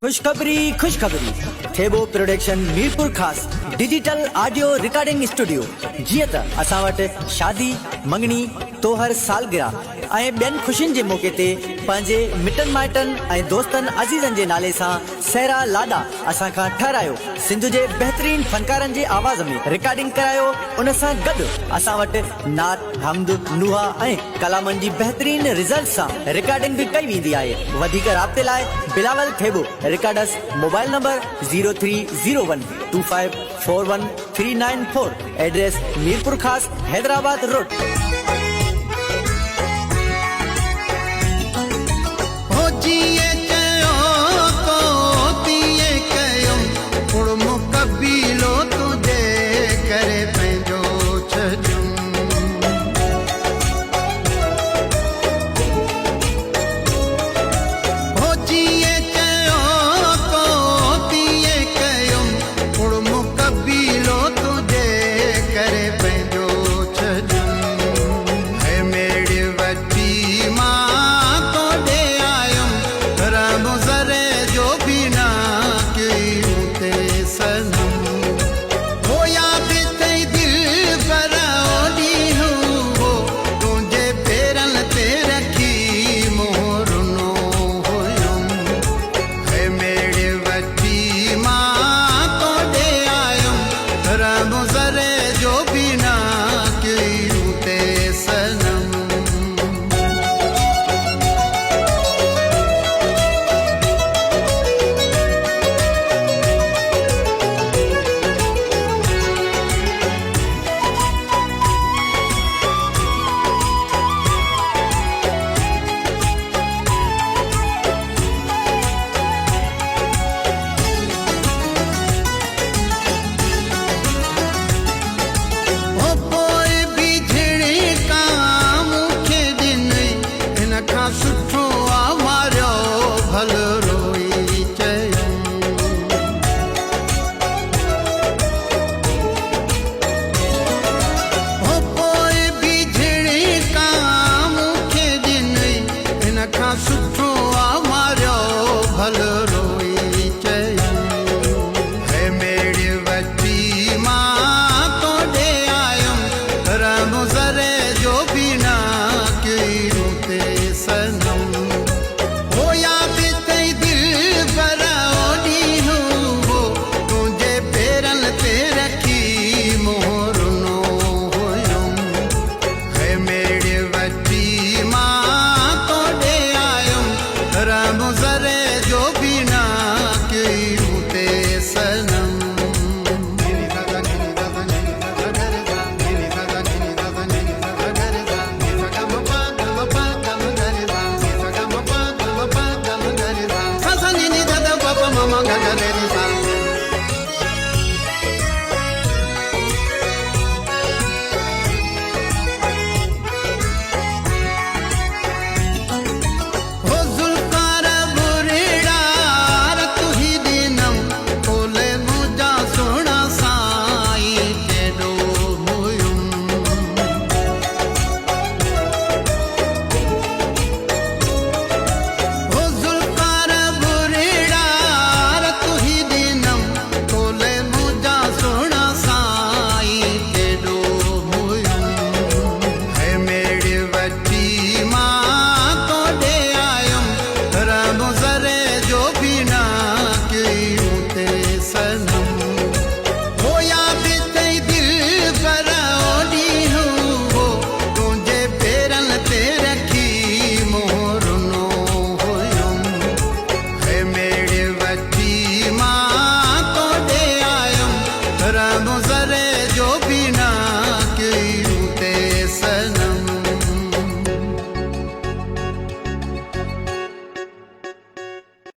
खुशखबरी खुशखबरी थेबो प्रोडक्शन मीरपुर खास डिजिटल ऑडियो रिकॉर्डिंग स्टूडियो जीअं त असां वटि शादी मंगनी तोहर सालगिरह ऐं ॿियनि खुशियुनि जे मौक़े ते पंहिंजे मिटनि माइटनि ऐं दोस्तनि अज़ीज़नि जे नाले सां सहरा लाॾा असां खां ठहिरायो सिंध जे बहितरीन फनकारनि जे आवाज़ में रिकॉर्डिंग करायो। उन सां गॾु असां वटि नात हमद नुहा ऐं कलामनि जी बहितरीन रिज़ल्ट सां रिकॉर्डिंग बि कई वेंदी आहे। वधीक राब्ते लाइ Bilawal Thebo recorders mobile number 03012541 address Mirpur खास हैदराबाद रोड। सुठो